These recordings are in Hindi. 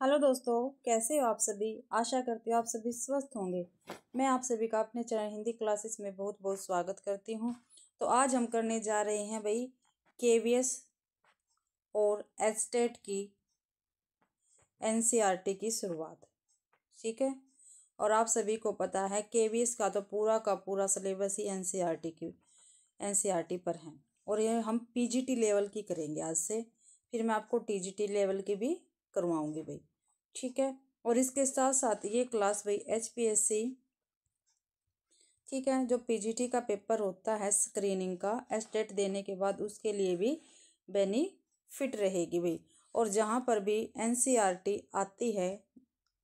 हेलो दोस्तों, कैसे हो आप सभी। आशा करती हूँ आप सभी स्वस्थ होंगे। मैं आप सभी का अपने चैनल हिंदी क्लासेस में बहुत बहुत स्वागत करती हूँ। तो आज हम करने जा रहे हैं भाई केवीएस और एचटेट की एनसीईआरटी की शुरुआत। ठीक है, और आप सभी को पता है केवीएस का तो पूरा का पूरा सिलेबस ही एनसीईआरटी पर है। और ये हम पीजीटी लेवल की करेंगे आज से, फिर मैं आपको टीजीटी लेवल की भी करवाऊंगी भाई। ठीक है, और इसके साथ साथ ये क्लास भाई एचपीएससी, ठीक है, जो पीजीटी का पेपर होता है स्क्रीनिंग का एस्टेट देने के बाद, उसके लिए भी बेनिफिट रहेगी भाई। और जहाँ पर भी एनसीईआरटी आती है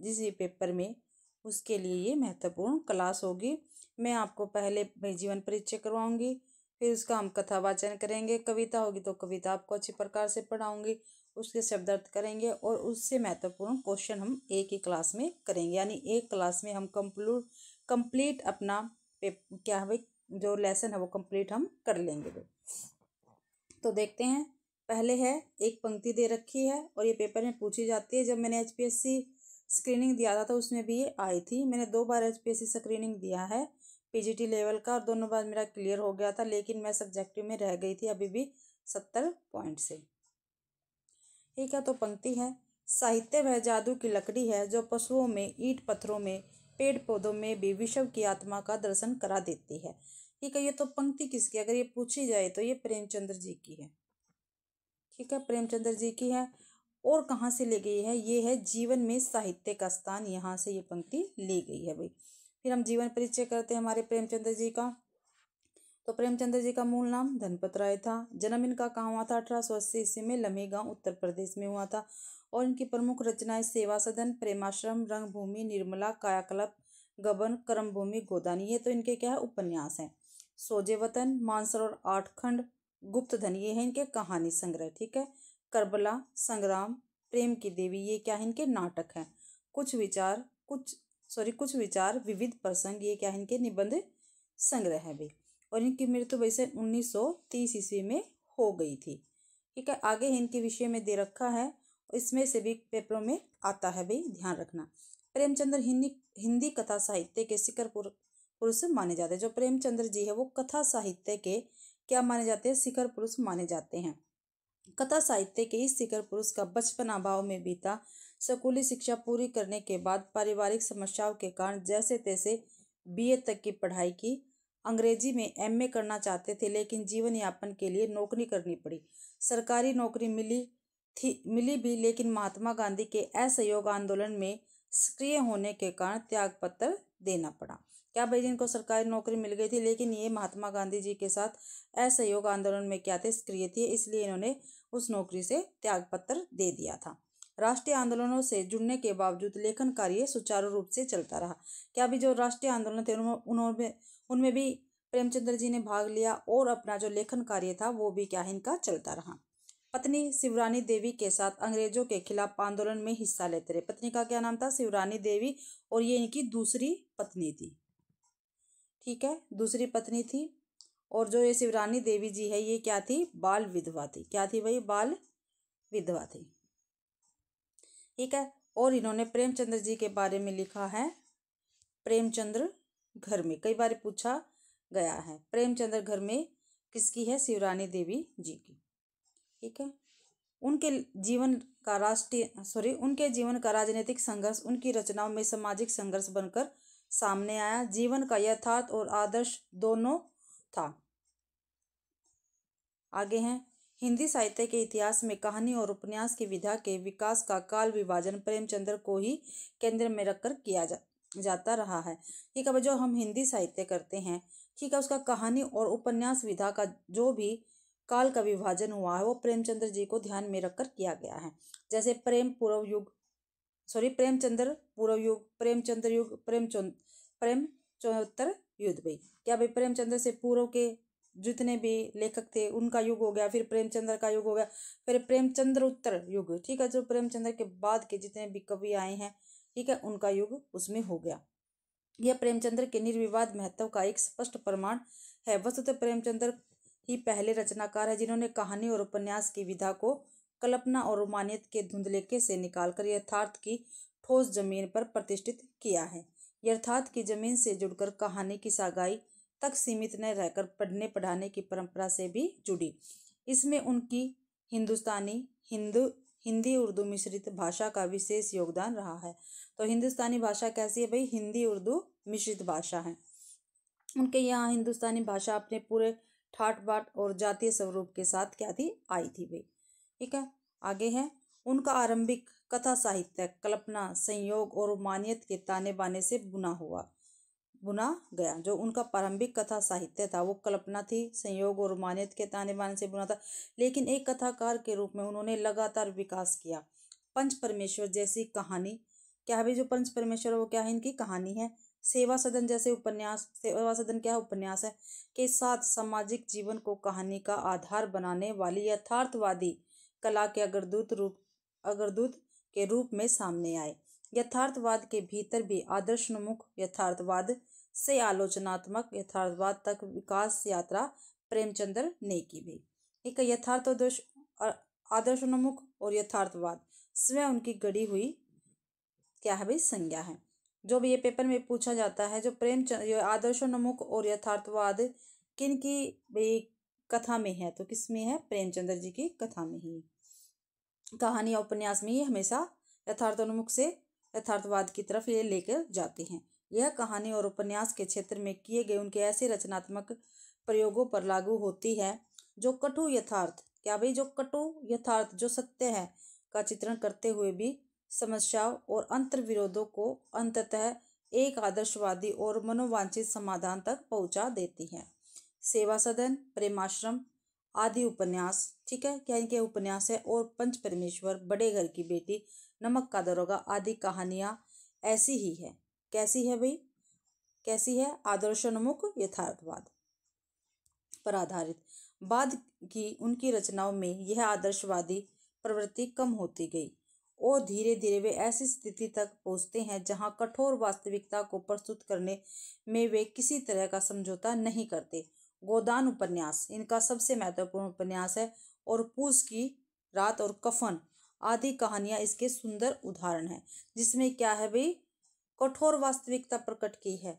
जिस भी पेपर में, उसके लिए ये महत्वपूर्ण क्लास होगी। मैं आपको पहले भाई जीवन परिचय करवाऊंगी, फिर उसका हम कथा वाचन करेंगे, कविता होगी तो कविता आपको अच्छी प्रकार से पढ़ाऊंगी, उसके शब्दार्थ करेंगे और उससे महत्वपूर्ण क्वेश्चन हम एक ही क्लास में करेंगे। यानी एक क्लास में हम कंप्लीट अपना क्या है भाई, जो लेसन है वो कंप्लीट हम कर लेंगे भाई। तो देखते हैं, पहले है एक पंक्ति दे रखी है और ये पेपर में पूछी जाती है। जब मैंने एचपीएससी स्क्रीनिंग दिया था तो उसमें भी ये आई थी। मैंने 2 बार एचपीएससी स्क्रीनिंग दिया है पीजीटी लेवल का और दोनों बार मेरा क्लियर हो गया था, लेकिन मैं सब्जेक्टिव में रह गई थी अभी भी 70 पॉइंट से। ठीक है, तो पंक्ति है, साहित्य वह जादू की लकड़ी है जो पशुओं में, ईंट पत्थरों में, पेड़ पौधों में भी विश्व की आत्मा का दर्शन करा देती है। ठीक है, ये तो पंक्ति किसकी, अगर ये पूछी जाए तो ये प्रेमचंद्र जी की है। ठीक है, प्रेमचंद्र जी की है। और कहाँ से ली गई है, ये है जीवन में साहित्य का स्थान, यहाँ से ये पंक्ति ली गई है भाई। फिर हम जीवन परिचय करते हैं हमारे प्रेमचंद्र जी का। तो प्रेमचंद्र जी का मूल नाम धनपत राय था। जन्म इनका कहाँ हुआ था, 1880 ईस्वी में लम्हे गांव उत्तर प्रदेश में हुआ था। और इनकी प्रमुख रचनाएं सेवा सदन, प्रेमाश्रम, रंगभूमि, निर्मला, कायाकल्प, गबन, कर्मभूमि, गोदानी, ये तो इनके क्या है उपन्यास हैं। सोजे वतन, मानसरोवर, 8 खंड, गुप्त धन, ये है इनके कहानी संग्रह। ठीक है, करबला, संग्राम, प्रेम की देवी, ये क्या है इनके नाटक हैं। कुछ विचार विविध प्रसंग, ये क्या है इनके निबंध संग्रह है भाई। और इनकी मृत्यु वैसे 1930 ईस्वी में हो गई थी। ठीक है, आगे इनके विषय में दे रखा है, इसमें से भी पेपरों में आता है भाई, ध्यान रखना। प्रेमचंद्र हिंदी कथा साहित्य के शिखर पुरुष माने जाते हैं। जो प्रेमचंद्र जी है वो कथा साहित्य के क्या माने जाते हैं, शिखर पुरुष माने जाते हैं। कथा साहित्य के इस शिखर पुरुष का बचपन अभाव में बीता। स्कूली शिक्षा पूरी करने के बाद पारिवारिक समस्याओं के कारण जैसे तैसे बीए तक की पढ़ाई की। अंग्रेजी में एमए करना चाहते थे, लेकिन जीवन यापन के लिए नौकरी करनी पड़ी। सरकारी नौकरी मिली भी, लेकिन महात्मा गांधी के असहयोग आंदोलन में सक्रिय होने के कारण त्याग पत्र देना पड़ा। क्या भाई, जिनको सरकारी नौकरी मिल गई थी, लेकिन ये महात्मा गांधी जी के साथ असहयोग आंदोलन में क्या थे, सक्रिय थे, इसलिए इन्होंने उस नौकरी से त्याग पत्र दे दिया था। राष्ट्रीय आंदोलनों से जुड़ने के बावजूद लेखन कार्य सुचारू रूप से चलता रहा। क्या भी जो राष्ट्रीय आंदोलन थे उनमें भी प्रेमचंद्र जी ने भाग लिया और अपना जो लेखन कार्य था वो भी क्या है इनका चलता रहा। पत्नी शिवरानी देवी के साथ अंग्रेजों के खिलाफ आंदोलन में हिस्सा लेते रहे। पत्नी का क्या नाम था, शिवरानी देवी, और ये इनकी दूसरी पत्नी थी। ठीक है, दूसरी पत्नी थी। और जो ये शिवरानी देवी जी है ये क्या थी, बाल विधवा थी। क्या थी भाई, बाल विधवा थी। ठीक है, और इन्होंने प्रेमचंद्र जी के बारे में लिखा है प्रेमचंद्र घर में, कई बार पूछा गया है। प्रेमचंद्र घर में किसकी है, शिवरानी देवी जी की। ठीक है, उनके जीवन का राजनीतिक संघर्ष उनकी रचनाओं में सामाजिक संघर्ष बनकर सामने आया। जीवन का यथार्थ और आदर्श दोनों था। आगे हैं, हिंदी साहित्य के इतिहास में कहानी और उपन्यास की विधा के विकास का काल विभाजन प्रेमचंद्र को ही केंद्र में रखकर किया जाता रहा है। ठीक है, जो हम हिंदी साहित्य करते हैं, ठीक है, उसका कहानी और उपन्यास विधा का जो भी काल का विभाजन हुआ है वो प्रेमचंद्र जी को ध्यान में रखकर किया गया है। जैसे प्रेमचंद्र पूर्व युग, प्रेमचंद्र युग, प्रेमचोत्तर युद्ध भाई। क्या भाई, प्रेमचंद्र से पूर्व के जितने भी लेखक थे उनका युग हो गया, फिर प्रेमचंद्र का युग हो गया, फिर प्रेमचंद्र उत्तर युग। ठीक है, जो प्रेमचंद्र के बाद के जितने भी कवि आए हैं, ठीक है, उनका युग उसमें हो गया। यह प्रेमचंद्र के निर्विवाद महत्व का एक स्पष्ट प्रमाण है। वस्तुतः प्रेमचंद्र ही पहले रचनाकार है जिन्होंने कहानी और उपन्यास की विधा को कल्पना और रोमानियत के धुंधलेके से निकालकर यथार्थ की ठोस जमीन पर प्रतिष्ठित किया है। यथार्थ की जमीन से जुड़कर कहानी की सागाई तक सीमित न रहकर पढ़ने पढ़ाने की परंपरा से भी जुड़ी। इसमें उनकी हिंदी उर्दू मिश्रित भाषा का विशेष योगदान रहा है। तो हिंदुस्तानी भाषा कैसी है भाई? हिंदी उर्दू मिश्रित भाषा है। उनके यहाँ हिंदुस्तानी भाषा अपने पूरे ठाट बाट और जातीय स्वरूप के साथ क्या थी? आई थी भाई। ठीक है, आगे है उनका आरंभिक कथा साहित्य कल्पना, संयोग और रोमानियत के ताने बाने से बुना गया। जो उनका प्रारंभिक कथा साहित्य था वो कल्पना थी, संयोग और रोमानियत के ताने बाने से बुना था। लेकिन एक कथाकार के रूप में उन्होंने लगातार विकास किया। पंच परमेश्वर जैसी कहानी क्या है भाई? जो पंच परमेश्वर वो क्या है? इनकी कहानी है। सेवा सदन जैसे उपन्यास, सेवा सदन क्या है? उपन्यास है, के साथ सामाजिक जीवन को कहानी का आधार बनाने वाली यथार्थवादी कला के अग्रदूत के रूप में सामने आए। यथार्थवाद के भीतर भी आदर्शोन्मुख यथार्थवाद से आलोचनात्मक यथार्थवाद तक विकास यात्रा प्रेमचंद्र ने की भी। एक आदर्शोन्मुख और यथार्थवाद स्वयं उनकी गढ़ी हुई क्या है भाई? संज्ञा है। जो भी ये पेपर में पूछा जाता है, जो प्रेमचंद्र आदर्शोन्मुख और यथार्थवाद किन की भाई कथा में है? तो किस में है? प्रेमचंद्र जी की कथा में ही। कहानी और उपन्यास में ये हमेशा यथार्थोन्मुख से यथार्थवाद की तरफ ये लेकर जाते हैं। यह कहानी और उपन्यास के क्षेत्र में किए गए उनके ऐसे रचनात्मक प्रयोगों पर लागू होती है जो कटु यथार्थ क्या भाई? जो कटु यथार्थ जो सत्य है का चित्रण करते हुए भी समस्याओं और अंतर्विरोधों को अंततः एक आदर्शवादी और मनोवांछित समाधान तक पहुंचा देती है। सेवा सदन, प्रेमाश्रम आदि उपन्यास, ठीक है, क्या इनके उपन्यास है। और पंच परमेश्वर, बड़े घर की बेटी, नमक का दरोगा आदि कहानियां ऐसी ही है। कैसी है भाई? कैसी है? आदर्शोन्मुख यथार्थवाद पर आधारित। बाद की उनकी रचनाओं में यह आदर्शवादी प्रवृत्ति कम होती गई और धीरे धीरे वे ऐसी स्थिति तक पहुंचते हैं जहां कठोर वास्तविकता को प्रस्तुत करने में वे किसी तरह का समझौता नहीं करते। गोदान उपन्यास इनका सबसे महत्वपूर्ण उपन्यास है और पूस की रात और कफन आदि कहानियां इसके सुंदर उदाहरण हैं, जिसमें क्या है भाई? कठोर वास्तविकता प्रकट की है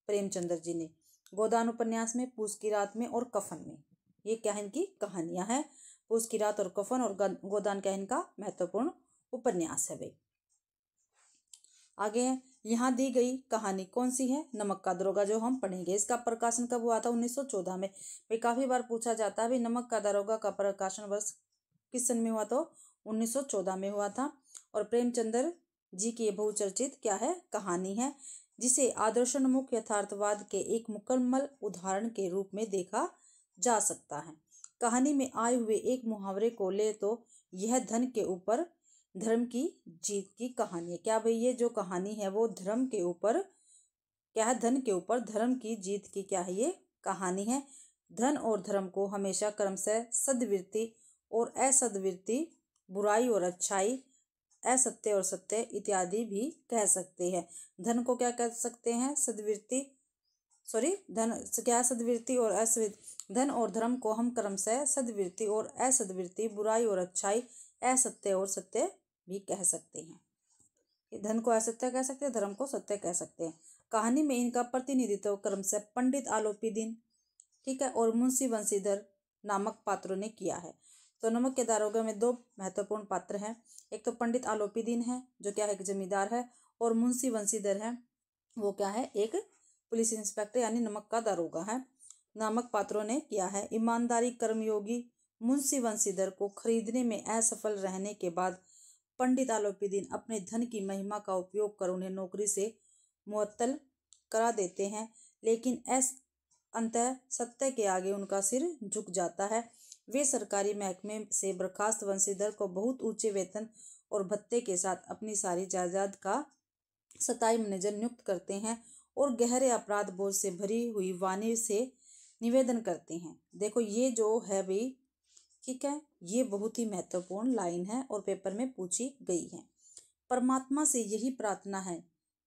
प्रेमचंद्र जी ने गोदान उपन्यास में, पूस की रात में और कफन में। ये क्या है? इनकी कहानियां हैं। पूस की रात और कफन और गोदान क्या है? इनका महत्वपूर्ण उपन्यास है भाई। आगे यहाँ दी गई कहानी कौन सी है? नमक का दरोगा, जो हम पढ़ेंगे। इसका प्रकाशन कब हुआ था? 1914 में। भाई काफी बार पूछा जाता है भाई नमक का दरोगा का प्रकाशन वर्ष किस सन में हुआ? तो 1914 में हुआ था। और प्रेमचंद्र जी की बहुचर्चित क्या है? कहानी है, जिसे आदर्शोन्मुख यथार्थवाद के एक मुकम्मल उदाहरण के रूप में देखा जा सकता है। कहानी में आए हुए एक मुहावरे को ले तो यह धन के ऊपर धर्म की जीत की कहानी है। क्या भाई? ये जो कहानी है वो धर्म के ऊपर क्या है? धन के ऊपर धर्म की जीत की क्या है? ये कहानी है। धन और धर्म को हमेशा क्रमशः सद्वृत्ति और असद्वृत्ति, बुराई और अच्छाई, असत्य और सत्य इत्यादि भी कह सकते हैं। धन को क्या कह सकते हैं? सद्वृत्ति, धन क्या? सद्वृत्ति और असद्वृत्ति। धन और धर्म को हम क्रमशः सद्वृत्ति और असद्वृत्ति, बुराई और अच्छाई, असत्य और सत्य भी कह सकते हैं। धन को असत्य कह सकते हैं, धर्म को सत्य कह सकते हैं। कहानी में इनका प्रतिनिधित्व क्रमशः पंडित आलोपीदीन, ठीक है, और मुंशी बंशीधर नामक पात्रों ने किया है। तो नमक के दरोगा में दो महत्वपूर्ण पात्र हैं। एक तो पंडित आलोपीदीन है जो क्या है? एक जमींदार है। और मुंशी बंशीधर है, वो क्या है? एक पुलिस इंस्पेक्टर यानी नमक का दरोगा है। नामक पात्रों ने किया है। ईमानदारी कर्मयोगी मुंशी बंशीधर को खरीदने में असफल रहने के बाद पंडित आलोपीदीन अपने धन की महिमा का उपयोग कर उन्हें नौकरी से मुअत्तल करा देते हैं, लेकिन अंततः सत्य के आगे उनका सिर झुक जाता है। वे सरकारी महकमे से बर्खास्त बंशीधर को बहुत ऊंचे वेतन और भत्ते के साथ अपनी सारी जायदाद का सताई मैनेजर नियुक्त करते हैं और गहरे अपराध बोझ से भरी हुई वाणी से निवेदन करते हैं। देखो ये जो है भाई, ठीक है, ये बहुत ही महत्वपूर्ण लाइन है और पेपर में पूछी गई है। परमात्मा से यही प्रार्थना है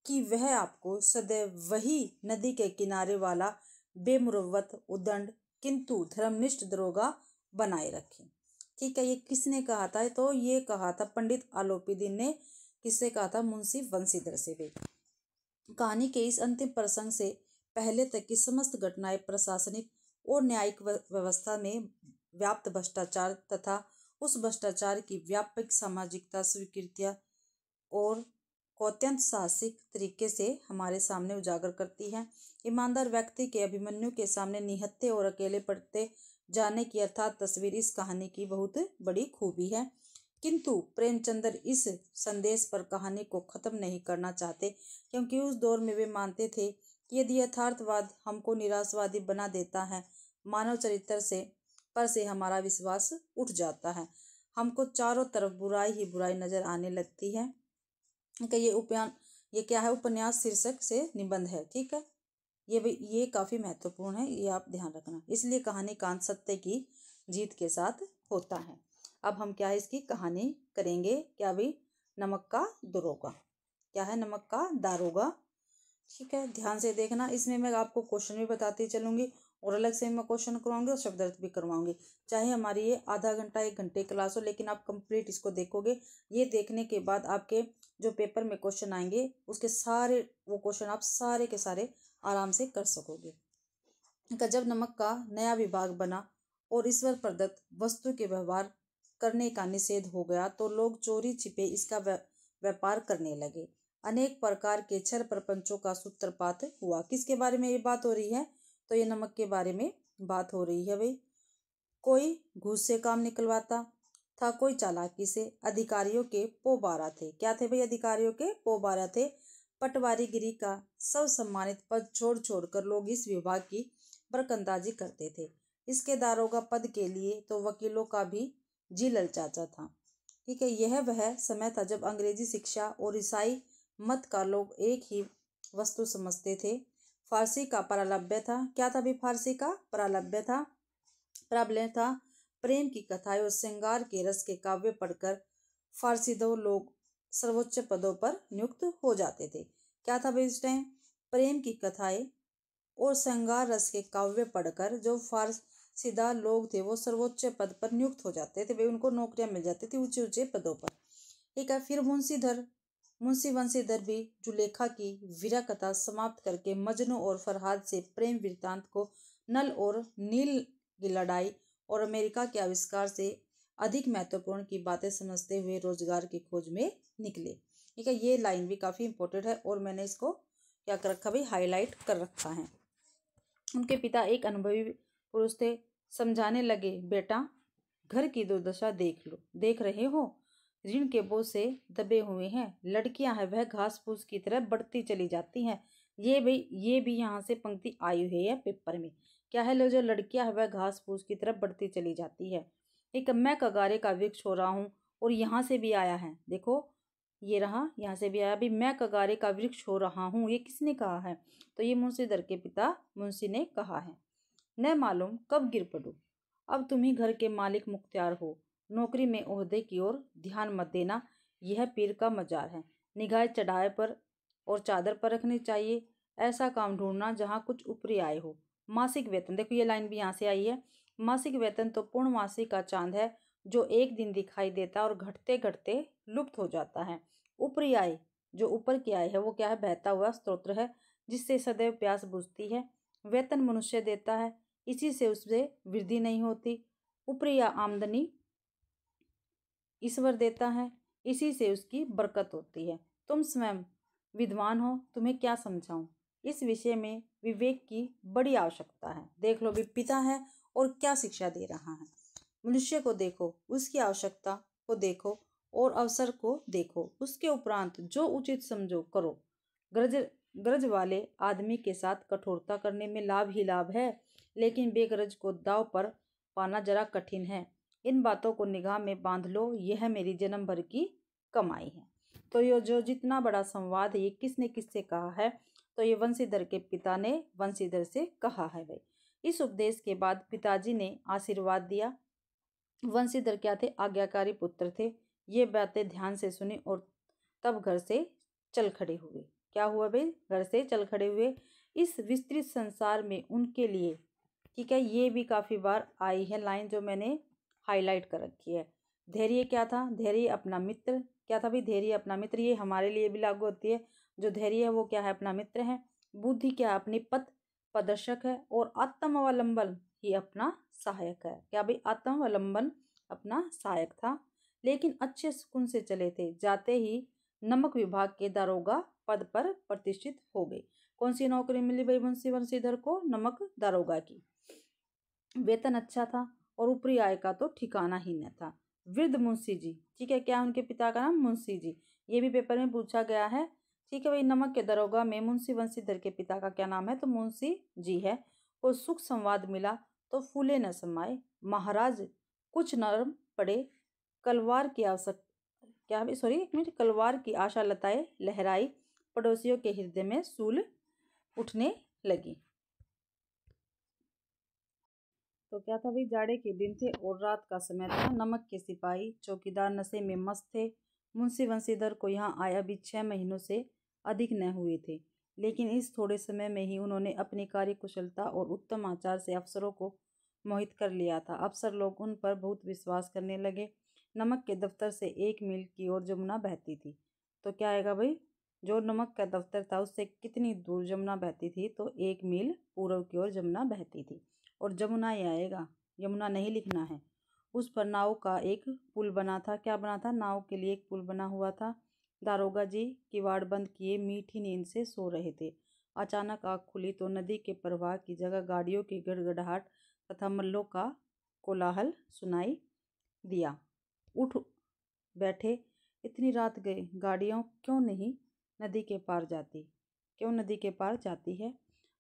कि वह आपको सदैव वही नदी के किनारे वाला बेमुरव्वत, उदंड किंतु धर्मनिष्ठ दरोगा बनाए रखे। ठीक है, ये किसने कहा था? तो ये कहा था पंडित आलोपीदीन ने। किससे कहा था? मुंशी बंशीधर से भी। कहानी के इस अंतिम प्रसंग से पहले तक की समस्त घटनाएं प्रशासनिक और न्यायिक व्यवस्था में व्याप्त भ्रष्टाचार तथा उस भ्रष्टाचार की व्यापक सामाजिकता स्वीकृतियां और को अत्यंत साहसिक तरीके से हमारे सामने उजागर करती है। ईमानदार व्यक्ति के अभिमन्यु के सामने निहत्थे और अकेले पड़ते जाने की अर्थात तस्वीर इस कहानी की बहुत बड़ी खूबी है। किंतु प्रेमचंद्र इस संदेश पर कहानी को खत्म नहीं करना चाहते, क्योंकि उस दौर में वे मानते थे कि यदि यथार्थवाद हमको निराशवादी बना देता है, मानव चरित्र से हमारा विश्वास उठ जाता है, हमको चारों तरफ बुराई ही बुराई नजर आने लगती है। कि ये क्या है? उपन्यास शीर्षक से निबंध है। ठीक है, ये काफी महत्वपूर्ण है, ये आप ध्यान रखना। इसलिए कहानी का अंत सत्य की जीत के साथ होता है। अब हम क्या है, इसकी कहानी करेंगे। क्या भी? नमक का दरोगा। क्या है? नमक का दारोगा। ठीक है, ध्यान से देखना। इसमें मैं आपको क्वेश्चन भी बताती चलूंगी और अलग से मैं क्वेश्चन करवाऊंगी और शब्दार्थ भी करवाऊंगी। चाहे हमारी ये आधा घंटा 1 घंटे क्लास हो, लेकिन आप कंप्लीट इसको देखोगे। ये देखने के बाद आपके जो पेपर में क्वेश्चन आएंगे उसके सारे वो क्वेश्चन आप सारे के सारे आराम से कर सकोगे। जब नमक का नया विभाग बना और ईश्वर प्रदत्त वस्तु के व्यवहार करने का निषेध हो गया तो लोग चोरी छिपे इसका व्यापार करने लगे। अनेक प्रकार के छल प्रपंचों का सूत्रपात हुआ। किसके बारे में ये बात हो रही है? तो ये नमक के बारे में बात हो रही है भाई। कोई घूस से काम निकलवाता था, कोई चालाकी से। अधिकारियों के पोबारा थे। क्या थे भाई? अधिकारियों के पोबारा थे। पटवारीगिरी का सब सम्मानित पद छोड़ छोड़कर लोग इस विभाग की बरकंदाजी करते थे। इसके दारोगा पद के लिए तो वकीलों का भी जी ललचाता था। ठीक है, यह वह समय था जब अंग्रेजी शिक्षा और ईसाई मत का लोग एक ही वस्तु समझते थे। फारसी का प्रारंभ था। क्या था भी? फारसी का प्रारंभ था। प्रारंभ था प्रेम की कथाएं और श्रृंगार के रस के काव्य पढ़कर फारसी दो लोग सर्वोच्च पदों पर नियुक्त हो जाते थे। क्या था भाई इस टाइम? प्रेम की कथाएं और श्रृंगार रस के काव्य पढ़कर जो फारसीदा लोग थे वो सर्वोच्च पद पर नियुक्त हो जाते थे भाई, उनको नौकरियां मिल जाती थी ऊंचे ऊंचे पदों पर। ठीक है, फिर मुंशी बंशीधर भी जुलेखा की वीरा कथा समाप्त करके मजनू और फरहाद से प्रेम वृत्तांत को नल और नील की लड़ाई और अमेरिका के आविष्कार से अधिक महत्वपूर्ण की बातें समझते हुए रोजगार की खोज में निकले। ठीक है, ये लाइन भी काफी इंपॉर्टेंट है और मैंने इसको क्या कर रखा भाई? हाईलाइट कर रखा है। उनके पिता एक अनुभवी पुरुष थे। समझाने लगे, बेटा घर की दुर्दशा देख रहे हो, ऋण के बोझ से दबे हुए हैं। लड़कियां हैं वह घास फूस की तरह बढ़ती चली जाती हैं। ये भी यहाँ से पंक्ति आई हुई है पेपर में। क्या है? लो, जो लड़कियां हैं वह घास फूस की तरफ बढ़ती चली जाती है। एक मैं कगारे का वृक्ष हो रहा हूँ, और यहाँ से भी आया है। देखो, ये रहा, यहाँ से भी आया। अभी मैं कगारे का वृक्ष हो रहा हूँ, ये किसने कहा है? तो ये मुंशीधर के पिता मुंशी ने कहा है। न मालूम कब गिर पड़ूं। अब तुम ही घर के मालिक मुख्तियार हो। नौकरी में ओहदे की ओर ध्यान मत देना, यह पीर का मजार है। निगाह चढ़ाए पर और चादर पर रखनी चाहिए। ऐसा काम ढूंढना जहाँ कुछ ऊपरी आय हो। मासिक वेतन, देखो ये लाइन भी यहाँ से आई है। मासिक वेतन तो पूर्ण मासिक का चांद है जो एक दिन दिखाई देता और घटते घटते लुप्त हो जाता है। ऊपरी आय, जो ऊपर की आय है, वो क्या है? बहता हुआ स्रोत है जिससे सदैव प्यास बुझती है। वेतन मनुष्य देता है, इसी से उससे वृद्धि नहीं होती। ऊपरी आमदनी ईश्वर देता है, इसी से उसकी बरकत होती है। तुम स्वयं विद्वान हो, तुम्हें क्या समझाऊं? इस विषय में विवेक की बड़ी आवश्यकता है। देख लो भी, पिता है और क्या शिक्षा दे रहा है। मनुष्य को देखो, उसकी आवश्यकता को देखो और अवसर को देखो, उसके उपरांत जो उचित समझो करो। गरज वाले आदमी के साथ कठोरता करने में लाभ ही लाभ है, लेकिन बेगरज को दांव पर पाना जरा कठिन है। इन बातों को निगाह में बांध लो, यह मेरी जन्म भर की कमाई है। तो ये जो जितना बड़ा संवाद है, ये किसने किससे कहा है? तो ये वंशीधर के पिता ने वंशीधर से कहा है भाई। इस उपदेश के बाद पिताजी ने आशीर्वाद दिया। वंशीधर क्या थे? आज्ञाकारी पुत्र थे। ये बातें ध्यान से सुनी और तब घर से चल खड़े हुए। क्या हुआ भाई? घर से चल खड़े हुए। इस विस्तृत संसार में उनके लिए, ठीक है, ये भी काफी बार आई है लाइन जो मैंने हाईलाइट कर रखी है। धैर्य क्या था? धैर्य अपना मित्र। क्या था भाई? धैर्य अपना मित्र। ये हमारे लिए भी लागू होती है। जो धैर्य है वो क्या है? अपना मित्र है। बुद्धि क्या? अपनी पथ प्रदर्शक है। और आत्मावलंबन ही अपना सहायक है। क्या भाई? आत्मावलंबन अपना सहायक था। लेकिन अच्छे सुकून से चले थे। जाते ही नमक विभाग के दारोगा पद पर प्रतिष्ठित हो गए। कौन सी नौकरी मिली भाई मुंशी बंशीधर को? नमक दारोगा की। वेतन अच्छा था और ऊपरी आय का तो ठिकाना ही न था। वृद्ध मुंशी जी, ठीक है, क्या उनके पिता का नाम? मुंशी जी। ये भी पेपर में पूछा गया है। ठीक है भाई, नमक के दरोगा में मुंशी बंशीधर के पिता का क्या नाम है? तो मुंशी जी है। को सुख संवाद मिला तो फूले न समाये। महाराज कुछ नरम पड़े। कलवार की आवश्यक क्या भाई सॉरी एक मिनट कलवार की आशा लताए लहराई। पड़ोसियों के हृदय में सूल उठने लगी। तो क्या था भाई? जाड़े के दिन थे और रात का समय था। नमक के सिपाही चौकीदार नशे में मस्त थे। मुंशी बंशीधर को यहाँ आया भी 6 महीनों से अधिक न हुए थे, लेकिन इस थोड़े समय में ही उन्होंने अपनी कार्यकुशलता और उत्तम आचार से अफसरों को मोहित कर लिया था। अफसर लोग उन पर बहुत विश्वास करने लगे। नमक के दफ्तर से 1 मील की ओर जमुना बहती थी। तो क्या आएगा भाई? जो नमक का दफ्तर था उससे कितनी दूर जमुना बहती थी? तो 1 मील पूर्व की ओर जमुना बहती थी। और जमुना ही आएगा, यमुना नहीं लिखना है। उस पर नाव का एक पुल बना था। क्या बना था? नाव के लिए एक पुल बना हुआ था। दारोगा जी किवाड़ बंद किए मीठी नींद से सो रहे थे। अचानक आँख खुली तो नदी के प्रवाह की जगह गाड़ियों की गड़गड़ाहट तथा मल्लों का कोलाहल सुनाई दिया। उठ बैठे। इतनी रात गए, गाड़ियों क्यों नहीं नदी के पार जाती? क्यों नदी के पार जाती है?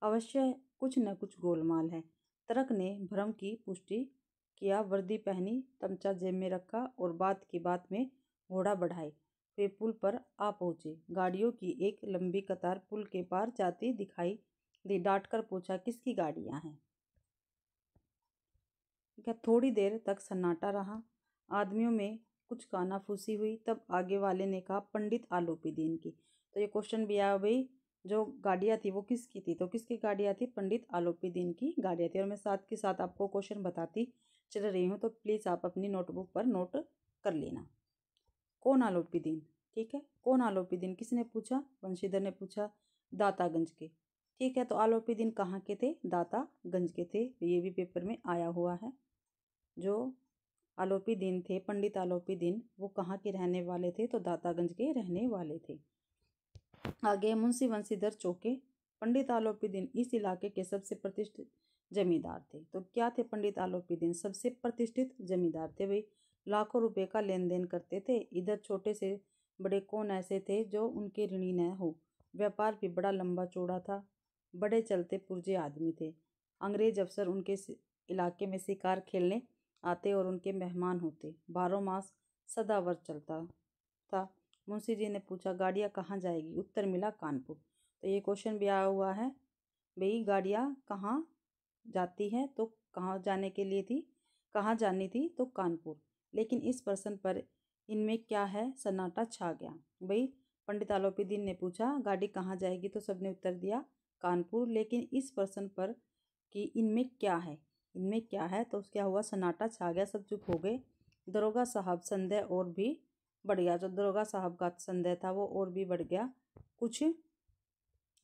अवश्य कुछ न कुछ गोलमाल है। तर्क ने भ्रम की पुष्टि किया। वर्दी पहनी, तमचा जेब में रखा और बात की बात में घोड़ा बढ़ाए वे पुल पर आ पहुंचे। गाड़ियों की एक लंबी कतार पुल के पार जाती दिखाई दी। डांटकर पूछा, किसकी गाड़ियां हैं? क्या? थोड़ी देर तक सन्नाटा रहा। आदमियों में कुछ कानाफूसी हुई। तब आगे वाले ने कहा, पंडित आलोपी दीन की। तो ये क्वेश्चन भी आया भाई, जो गाड़ियाँ थी वो किसकी थी? तो किसकी गाड़ियाँ थी? पंडित आलोपी दीन की गाड़ियाँ थी। और मैं साथ के साथ आपको क्वेश्चन बताती चल रही हूँ, तो प्लीज़ आप अपनी नोटबुक पर नोट कर लेना। कौन आलोपी दीन? ठीक है, कौन आलोपी दीन? किसने पूछा? बंशीधर ने पूछा। दातागंज के। ठीक है, तो आलोपी दीन कहाँ के थे? दातागंज के थे। ये भी पेपर में आया हुआ है। जो आलोपी दीन थे, पंडित आलोपी दीन, वो कहाँ के रहने वाले थे? तो दातागंज के रहने वाले थे। आगे मुंशी बंशीधर चौके। पंडित आलोपी दीन इस इलाके के सबसे प्रतिष्ठित जमींदार थे। तो क्या थे पंडित आलोपी दीन? सबसे प्रतिष्ठित जमींदार थे भाई। लाखों रुपए का लेन देन करते थे। इधर छोटे से बड़े कौन ऐसे थे जो उनके ऋणी न हो। व्यापार भी बड़ा लंबा चौड़ा था। बड़े चलते पुर्जे आदमी थे। अंग्रेज अफसर उनके इलाके में शिकार खेलने आते और उनके मेहमान होते। 12 मास सदावर्त चलता था। मुंशी जी ने पूछा, गाड़ियाँ कहाँ जाएगी? उत्तर मिला, कानपुर। तो ये क्वेश्चन भी आया हुआ है भाई, गाड़ियाँ कहाँ जाती हैं? तो कहाँ जाने के लिए थी? कहाँ जानी थी? तो कानपुर। लेकिन इस प्रश्न पर इनमें क्या है? सन्नाटा छा गया भाई। पंडित आलोपी दीन ने पूछा, गाड़ी कहाँ जाएगी? तो सबने उत्तर दिया, कानपुर। लेकिन इस प्रश्न पर कि इनमें क्या है, इनमें क्या है, तो क्या हुआ? सन्नाटा छा गया, सब चुप हो गए। दरोगा साहब संदेह और भी बढ़ गया। जो दरोगा साहब का संदेह था वो और भी बढ़ गया। कुछ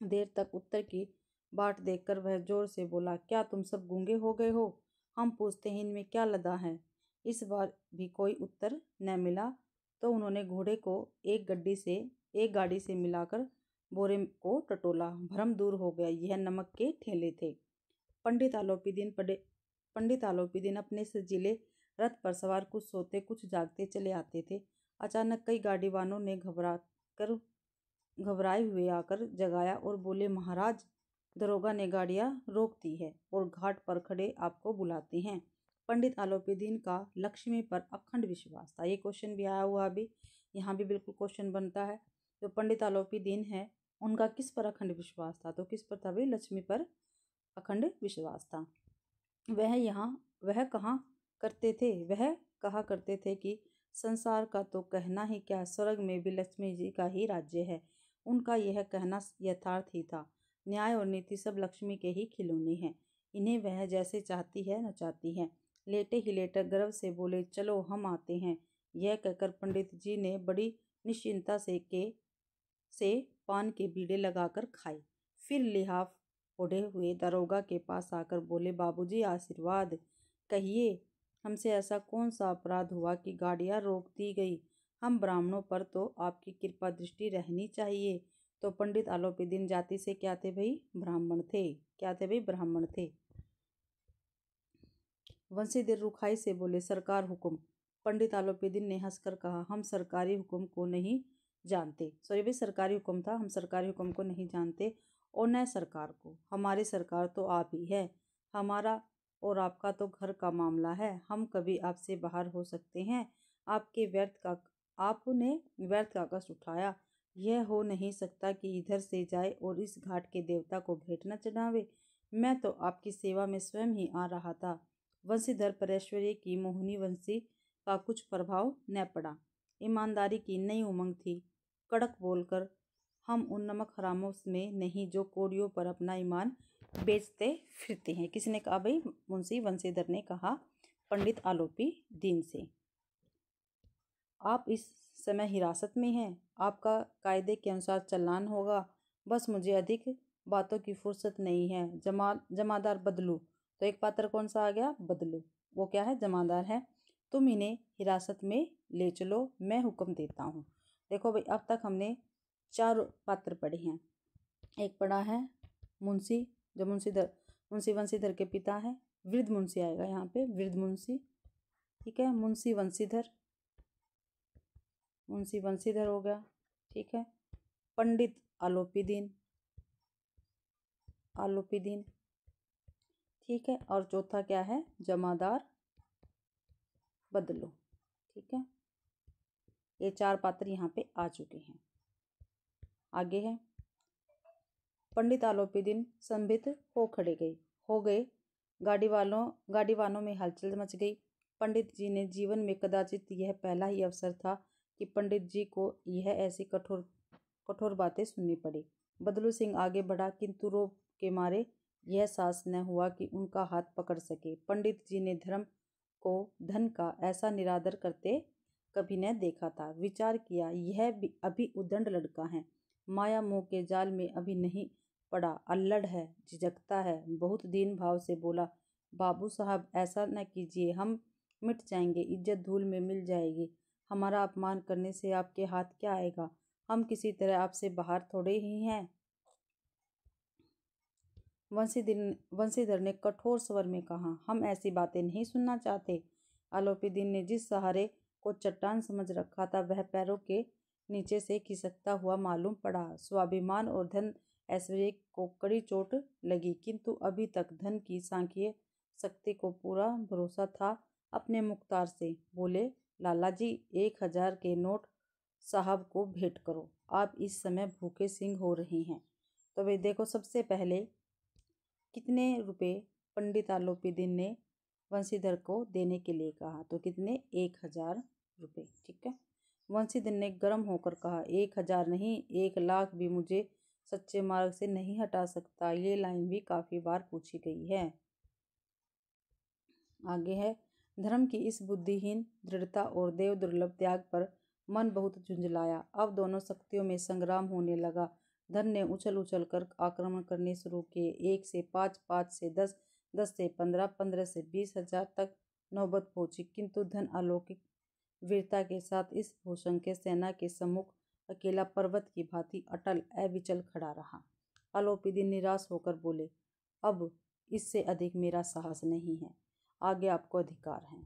देर तक उत्तर की बाट देखकर वह जोर से बोला, क्या तुम सब गूंगे हो गए हो? हम पूछते हैं इनमें क्या लदा है? इस बार भी कोई उत्तर न मिला। तो उन्होंने घोड़े को एक गाड़ी से मिलाकर बोरे को टटोला। भ्रम दूर हो गया, यह नमक के ठेले थे। पंडित आलोपी दिन अपने सजीले रथ पर सवार कुछ सोते कुछ जागते चले आते थे। अचानक कई गाड़ीवानों ने घबराए हुए आकर जगाया और बोले, महाराज, दरोगा ने गाड़ियां रोक दी है और घाट पर खड़े आपको बुलाते हैं। पंडित आलोपी दीन का लक्ष्मी पर अखंड विश्वास था। ये क्वेश्चन भी आया हुआ अभी, यहाँ भी बिल्कुल क्वेश्चन बनता है। जो पंडित आलोपी दीन है उनका किस पर अखंड विश्वास था? तो किस पर था भाई? लक्ष्मी पर अखंड विश्वास था। वह कहाँ कहा करते थे कि संसार का तो कहना ही क्या, स्वर्ग में भी लक्ष्मी जी का ही राज्य है। उनका यह कहना यथार्थ ही था। न्याय और नीति सब लक्ष्मी के ही खिलौने हैं। इन्हें वह जैसे चाहती है नचाती है। लेटे ही लेटे गर्व से बोले, चलो हम आते हैं। यह कहकर पंडित जी ने बड़ी निश्चिंता से पान के बीड़े लगाकर खाए। फिर लिहाफ ओढ़े हुए दरोगा के पास आकर बोले, बाबूजी आशीर्वाद। कहिए, हमसे ऐसा कौन सा अपराध हुआ कि गाड़ियां रोक दी गई? हम ब्राह्मणों पर तो आपकी कृपा दृष्टि रहनी चाहिए। तो पंडित आलोपीदीन जाति से क्या थे भाई? ब्राह्मण थे। क्या थे भाई? ब्राह्मण थे। वंशीधर रुखाई से बोले, सरकार हुक्म। पंडित आलोपीदीन ने हंसकर कहा, हम सरकारी हुक्म को नहीं जानते। सॉरी भाई, सरकारी हुक्म था, हम सरकारी हुक्म को नहीं जानते और न सरकार को। हमारी सरकार तो आप ही है। हमारा और आपका तो घर का मामला है। हम कभी आपसे बाहर हो सकते हैं? आपने व्यर्थ का कष्ट उठाया। यह हो नहीं सकता कि इधर से जाए और इस घाट के देवता को भेंट न चढ़ावे। मैं तो आपकी सेवा में स्वयं ही आ रहा था। वंशीधर पर ऐश्वर्य की मोहिनी वंशी का कुछ प्रभाव न पड़ा। ईमानदारी की नई उमंग थी। कड़क बोलकर, हम उन नमक हरामों में नहीं जो कोड़ियों पर अपना ईमान बेचते फिरते हैं। किसने कहा भाई? मुंशी वंशीधर ने कहा पंडित आलोपीदीन से। आप इस समय हिरासत में हैं। आपका कायदे के अनुसार चालान होगा। बस मुझे अधिक बातों की फुर्सत नहीं है। जमादार बदलू। तो एक पात्र कौन सा आ गया? बदलू। वो क्या है? जमादार है। तुम इन्हें हिरासत में ले चलो, मैं हुक्म देता हूँ। देखो भाई, अब तक हमने 4 पात्र पढ़े हैं। एक पढ़ा है मुंशी, जो मुंशी वंशीधर के पिता है। वृद्ध मुंशी आएगा यहाँ पे, वृद्ध मुंशी। ठीक है, मुंशी वंशीधर हो गया। ठीक है, पंडित आलोपीदीन। ठीक है, और चौथा क्या है? जमादार बदलू। ठीक है, ये 4 पात्र यहाँ पे आ चुके हैं। आगे है, पंडित आलोपीदीन संभित हो गए। गाड़ीवानों में हलचल मच गई। पंडित जी ने जीवन में कदाचित यह पहला ही अवसर था कि पंडित जी को यह ऐसी कठोर बातें सुननी पड़ी। बदलू सिंह आगे बढ़ा, किंतु रोब के मारे यह साहस न हुआ कि उनका हाथ पकड़ सके। पंडित जी ने धर्म को धन का ऐसा निरादर करते कभी न देखा था। विचार किया, यह भी अभी उद्दंड लड़का है, माया मोह के जाल में अभी नहीं पड़ा, अल्लड़ है, झिझकता है। बहुत दीन भाव से बोला, बाबू साहब ऐसा न कीजिए, हम मिट जाएंगे, इज्जत धूल में मिल जाएगी। हमारा अपमान करने से आपके हाथ क्या आएगा? हम किसी तरह आपसे बाहर थोड़े ही हैं। वंशीधर ने कठोर स्वर में कहा, हम ऐसी बातें नहीं सुनना चाहते। आलोपीदीन ने जिस सहारे को चट्टान समझ रखा था वह पैरों के नीचे से खिसकता हुआ मालूम पड़ा। स्वाभिमान और धन ऐश्वर्य को कड़ी चोट लगी, किंतु अभी तक धन की सांख्यिक शक्ति को पूरा भरोसा था। अपने मुख्तार से बोले, लाला जी 1000 के नोट साहब को भेंट करो, आप इस समय भूखे सिंह हो रहे हैं। तो भाई देखो, सबसे पहले कितने रुपए पंडित आलोपीदीन ने वंशीधर को देने के लिए कहा? तो कितने? 1000 रुपये। ठीक है, वंशीधर ने गर्म होकर कहा, 1000 नहीं, 1,00,000 भी मुझे सच्चे मार्ग से नहीं हटा सकता। ये लाइन भी काफी बार पूछी गई है। आगे है, धर्म की इस बुद्धिहीन दृढ़ता और देव दुर्लभ त्याग पर मन बहुत झुंझलाया। अब दोनों शक्तियों में संग्राम होने लगा। धन ने उछल उछल कर आक्रमण करने शुरू किए। 1 से 5, 5 से 10, 10 से 15, 15 से 20,000 तक नौबत पहुंची, किंतु धन अलौकिक वीरता के साथ इस भूसंख्य सेना के सम्मुख अकेला पर्वत की भांति अटल अविचल खड़ा रहा। आलोपीदीन निराश होकर बोले, अब इससे अधिक मेरा साहस नहीं है, आगे आपको अधिकार है।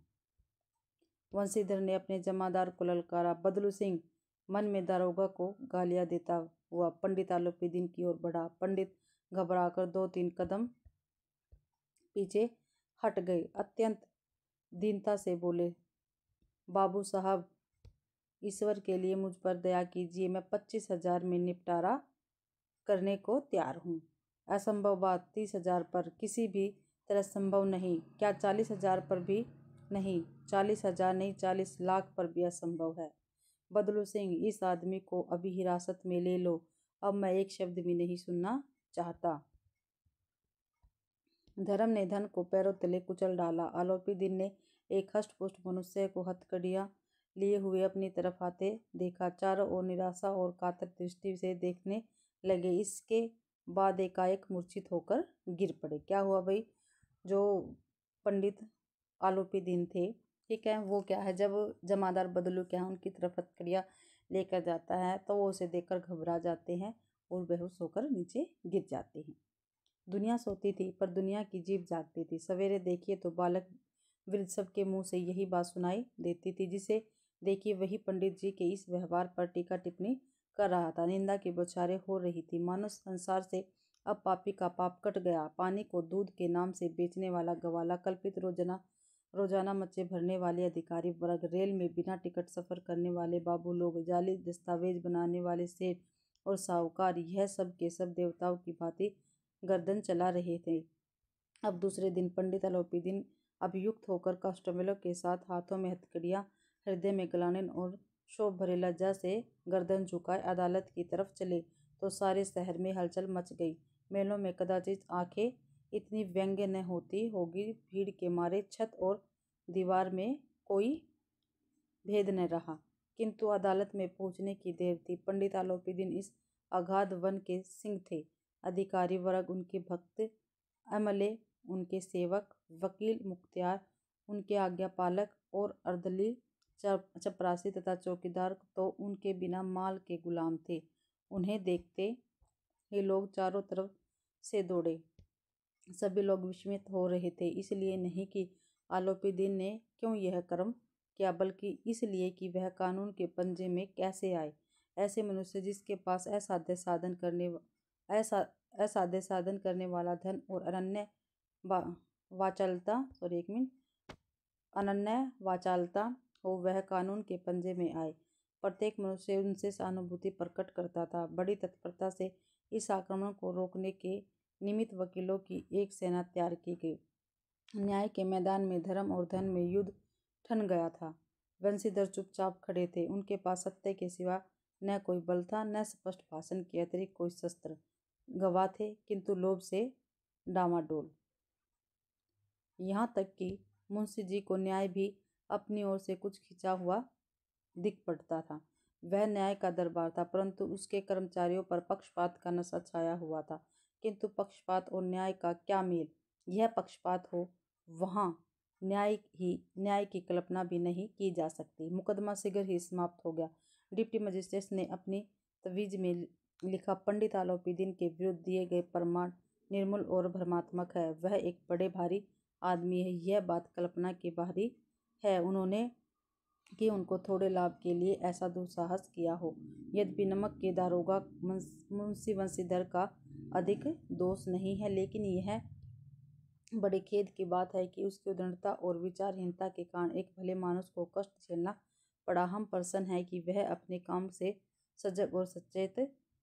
वंशीधर ने अपने जमादार को ललकारा। बदलू सिंह मन में दारोगा को गालियां देता हुआ पंडित आलोपीदीन की ओर बढ़ा। पंडित घबराकर 2-3 कदम पीछे हट गए। अत्यंत दीनता से बोले, बाबू साहब, ईश्वर के लिए मुझ पर दया कीजिए, मैं 25,000 में निपटारा करने को तैयार हूँ। असंभव बात, 30,000 पर किसी भी तरह संभव नहीं। क्या 40,000 पर भी नहीं? 40,000 नहीं, 40,00,000 पर भी असंभव है। बदलू सिंह, इस आदमी को अभी हिरासत में ले लो, अब मैं एक शब्द भी नहीं सुनना चाहता। धर्म ने धन को पैरों तले कुचल डाला। आलोपी दिन ने एक हष्ट पुष्ट मनुष्य को हथकड़ियां लिए हुए अपनी तरफ आते देखा। चारों ओर निराशा और कातर दृष्टि से देखने लगे। इसके बाद एकाएक मूर्छित होकर गिर पड़े। क्या हुआ भाई, जो पंडित आलोपी दिन थे, ठीक है, वो क्या है, जब जमादार बदलू क्या है उनकी तरफ हथकड़ियां लेकर जाता है तो वो उसे देखकर घबरा जाते हैं और बेहोश होकर नीचे गिर जाते हैं। दुनिया सोती थी पर दुनिया की जीभ जागती थी। सवेरे देखिए तो बालक वृद्ध सबके मुंह से यही बात सुनाई देती थी। जिसे देखिए वही पंडित जी के इस व्यवहार पर टीका टिप्पणी कर रहा था। निंदा की बौछारें हो रही थी। मानो संसार से अब पापी का पाप कट गया। पानी को दूध के नाम से बेचने वाला गवाला, कल्पित रोजाना मच्चे भरने वाले अधिकारी वर्ग, रेल में बिना टिकट सफर करने वाले बाबू लोग, जाली दस्तावेज बनाने वाले सेठ और साहूकार, यह सब के सब देवताओं की भांति गर्दन चला रहे थे। अब दूसरे दिन पंडित आलोपी दिन अभियुक्त होकर कांस्टेबलों के साथ हाथों में हथकड़ियां, हृदय में ग्लानि और शोभ भरे लज्जा से गर्दन झुकाए अदालत की तरफ चले तो सारे शहर में हलचल मच गई। मेलों में कदाचित आंखें इतनी व्यंग्य न होती होगी। भीड़ के मारे छत और दीवार में कोई भेद न रहा। किंतु अदालत में पहुंचने की देर थी। पंडित आलोपी दिन इस अगाध वन के सिंह थे। अधिकारी वर्ग उनके भक्त, अमले उनके सेवक, वकील मुख्तियार उनके आज्ञापालक और अर्दली चपरासी तथा चौकीदार तो उनके बिना माल के गुलाम थे। उन्हें देखते ही लोग चारों तरफ से दौड़े। सभी लोग विस्मित हो रहे थे, इसलिए नहीं कि आलोपी दिन ने क्यों यह कर्म किया, बल्कि इसलिए कि वह कानून के पंजे में कैसे आए। ऐसे मनुष्य जिसके पास असाध्य साधन करने वाला धन और अनन्य वाचालता हो, वह कानून के पंजे में आए। प्रत्येक मनुष्य उनसे सहानुभूति प्रकट करता था। बड़ी तत्परता से इस आक्रमण को रोकने के निमित्त वकीलों की एक सेना तैयार की गई। न्याय के मैदान में धर्म और धन में युद्ध ठन गया था। वंशीधर चुपचाप खड़े थे। उनके पास सत्य के सिवा न कोई बल था, न स्पष्ट भाषण के अतिरिक्त कोई शस्त्र। गवाह थे किंतु लोभ से डामाडोल। यहाँ तक कि मुंशी जी को न्याय भी अपनी ओर से कुछ खिंचा हुआ दिख पड़ता था। वह न्याय का दरबार था, परंतु उसके कर्मचारियों पर पक्षपात का नशा छाया हुआ था। किंतु पक्षपात और न्याय का क्या मेल। यह पक्षपात हो, वहाँ न्याय की कल्पना भी नहीं की जा सकती। मुकदमा शीघ्र ही समाप्त हो गया। डिप्टी मजिस्ट्रेट ने अपनी तवीज में लिखा, पंडित आलोपी दिन के विरुद्ध दिए गए प्रमाण निर्मूल और भ्रमात्मक है। वह एक बड़े भारी आदमी है, यह बात कल्पना के बाहरी है। उन्होंने कि उनको थोड़े लाभ के लिए ऐसा दुस्साहस किया हो। यद्यपि नमक के दारोगा मुंशी वंशीधर का अधिक दोष नहीं है, लेकिन यह बड़े खेद की बात है कि उसकी उद्दंडता और विचारहीनता के कारण एक भले मानुस को कष्ट झेलना पड़ा। हम प्रसन्न है कि वह अपने काम से सजग और सचेत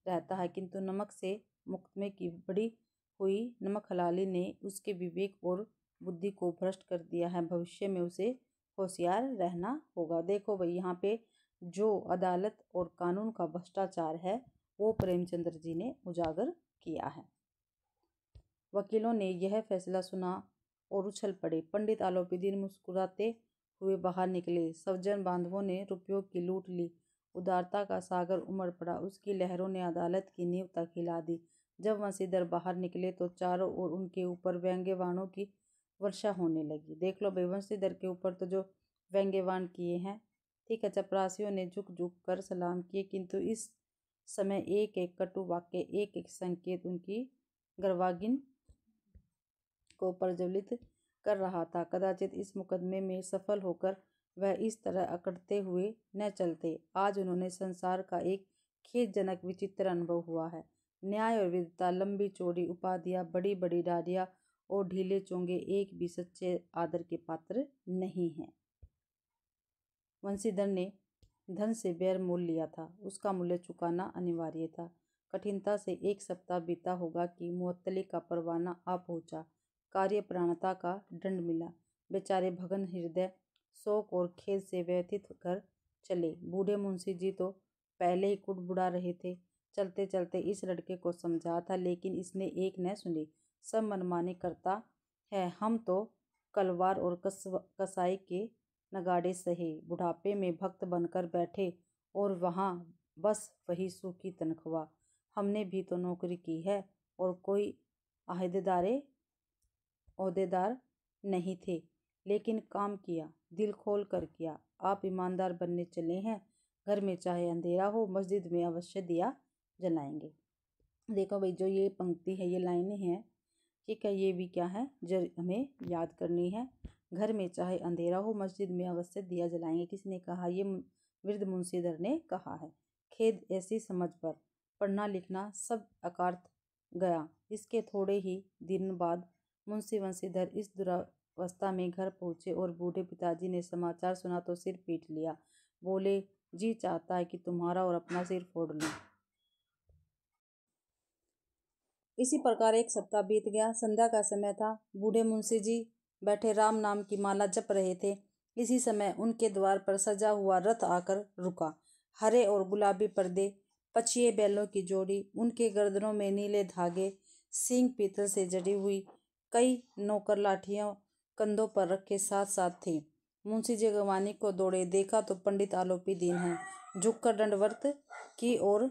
रहता है, किंतु नमक से मुकदमे की बड़ी हुई नमक हलाली ने उसके विवेक और बुद्धि को भ्रष्ट कर दिया है। भविष्य में उसे होशियार रहना होगा। देखो भाई, यहाँ पे जो अदालत और कानून का भ्रष्टाचार है वो प्रेमचंद्र जी ने उजागर किया है। वकीलों ने यह फैसला सुना और उछल पड़े। पंडित आलोपी दिन मुस्कुराते हुए बाहर निकले। सज्जन बांधवों ने रुपयों की लूट ली। उदारता का सागर उमड़ पड़ा। उसकी लहरों ने अदालत की नींव तक हिला दी। जब वंशीधर बाहर निकले तो चारों ओर उनके ऊपर व्यंग्यवाणों की वर्षा होने लगी। देख लो भाई, वंशीधर के ऊपर तो जो व्यंग्यवाण किए हैं, ठीक है। चपरासियों ने झुक झुक कर सलाम किए, किंतु इस समय एक एक कटु वाक्य, एक एक संकेत उनकी गर्वागिन को प्रज्वलित कर रहा था। कदाचित इस मुकदमे में सफल होकर वह इस तरह अकड़ते हुए न चलते। आज उन्होंने संसार का एक खेदजनक विचित्र अनुभव हुआ है। न्याय और विद्वता, लंबी चौड़ी उपाधियां, बड़ी बड़ी डारियां और ढीले चोंगे एक भी सच्चे आदर के पात्र नहीं हैं। वंशीधर ने धन से बैर मोल लिया था, उसका मूल्य चुकाना अनिवार्य था। कठिनता से एक सप्ताह बीता होगा कि मुअत्तली का परवाना आ पहुंचा। कार्यप्राणता का दंड मिला। बेचारे भगन हृदय शोक और खेद से व्यथित कर चले। बूढ़े मुंशी जी तो पहले ही कुड़बुड़ा रहे थे। चलते चलते इस लड़के को समझा था, लेकिन इसने एक न सुनी। सब मनमानी करता है। हम तो कलवार और कसाई के नगाड़े सहे, बुढ़ापे में भक्त बनकर बैठे और वहाँ बस वही सूखी तनख्वाह। हमने भी तो नौकरी की है और कोई ओहदेदार नहीं थे, लेकिन काम किया, दिल खोल कर किया। आप ईमानदार बनने चले हैं, घर में चाहे अंधेरा हो, मस्जिद में अवश्य दिया जलाएंगे। देखो भाई, जो ये पंक्ति है, ये लाइनें हैं, ठीक है, ये भी क्या है, जो हमें याद करनी है। घर में चाहे अंधेरा हो, मस्जिद में अवश्य दिया जलाएंगे। किसने कहा? ये वृद्ध मुंशीधर ने कहा है। खेद ऐसी समझ पर, पढ़ना लिखना सब अकार्थ गया। इसके थोड़े ही दिन बाद मुंशी बंशीधर इस दुरावस्था में घर पहुंचे और बूढ़े पिताजी ने समाचार सुना तो सिर पीट लिया। बोले, जी चाहता है कि तुम्हारा और अपना सिर फोड़ लूं। इसी प्रकार एक सप्ताह बीत गया। संध्या का समय था। बूढ़े मुंशी जी बैठे राम नाम की माला जप रहे थे। इसी समय उनके द्वार पर सजा हुआ रथ आकर रुका। हरे और गुलाबी पर्दे, पछिए बैलों की जोड़ी, उनके गर्दनों में नीले धागे, सींग पीतल से जड़ी हुई, कई नौकर लाठियां कंधों पर रखे साथ साथ थे। मुंशी जी गवानी को दौड़े, देखा तो पंडित आलोपी दीन है। झुककर दंडवत की और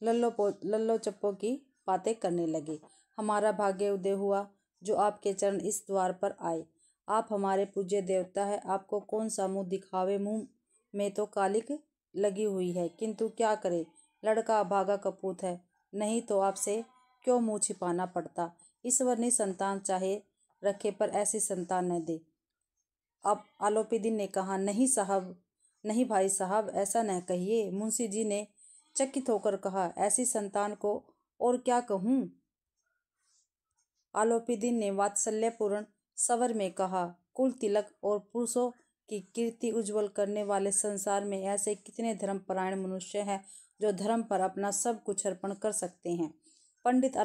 लल्लो चप्पो की बातें करने लगे। हमारा भाग्य उदय हुआ जो आपके चरण इस द्वार पर आए। आप हमारे पूज्य देवता है, आपको कौन सा मुंह दिखावे। मुंह में तो कालिक लगी हुई है, किंतु क्या करे, लड़का अभागा कपूत है, नहीं तो आपसे क्यों मुंह छिपाना पड़ता। ईश्वर ने संतान चाहे रखे पर ऐसी संतान न दे। अब आलोपीदीन ने कहा, नहीं साहब, नहीं भाई साहब, ऐसा न कहिए। मुंशी जी ने चकित होकर कहा, ऐसी संतान को और क्या कहूँ। आलोपीदीन ने वात्सल्यपूर्ण स्वर में कहा, कुल तिलक और पुरुषों की कीर्ति उज्जवल करने वाले संसार में ऐसे कितने धर्मपरायण मनुष्य हैं जो धर्म पर अपना सब कुछ अर्पण कर सकते हैं। पंडित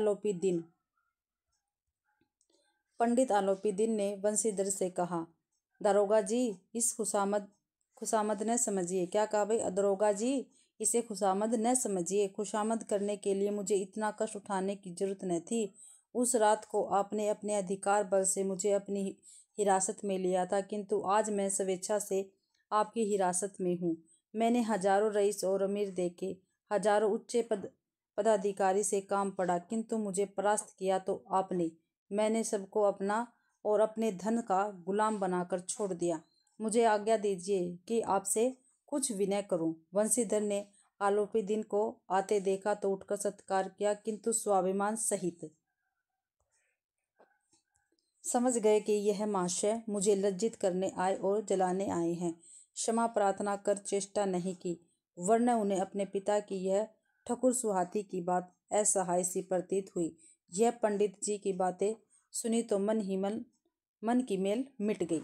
आलोपीदीन ने बंशीधर से कहा, दारोगा जी, इस खुशामद न समझिए। क्या कहा भाई? दारोगा जी, इसे खुशामद न समझिए। खुशामद करने के लिए मुझे इतना कष्ट उठाने की जरूरत न थी। उस रात को आपने अपने अधिकार बल से मुझे अपनी हिरासत में लिया था, किंतु आज मैं स्वेच्छा से आपकी हिरासत में हूँ। मैंने हजारों रईस और अमीर देखे, हजारों उच्च पदाधिकारी से काम पड़ा, किंतु मुझे परास्त किया तो आपने। मैंने सबको अपना और अपने धन का गुलाम बनाकर छोड़ दिया। मुझे आज्ञा दीजिए कि आपसे कुछ विनय करूं। बंशीधर ने आलोपीदीन को आते देखा तो उठकर सत्कार किया, किंतु स्वाभिमान सहित। समझ गए कि यह महाशय मुझे लज्जित करने आए और जलाने आए हैं। क्षमा प्रार्थना कर चेष्टा नहीं की, वरना उन्हें अपने पिता की यह ठकुर सुहाती की बात असहाय सी प्रतीत हुई। यह पंडित जी की बातें सुनी तो मन की मेल मिट गई।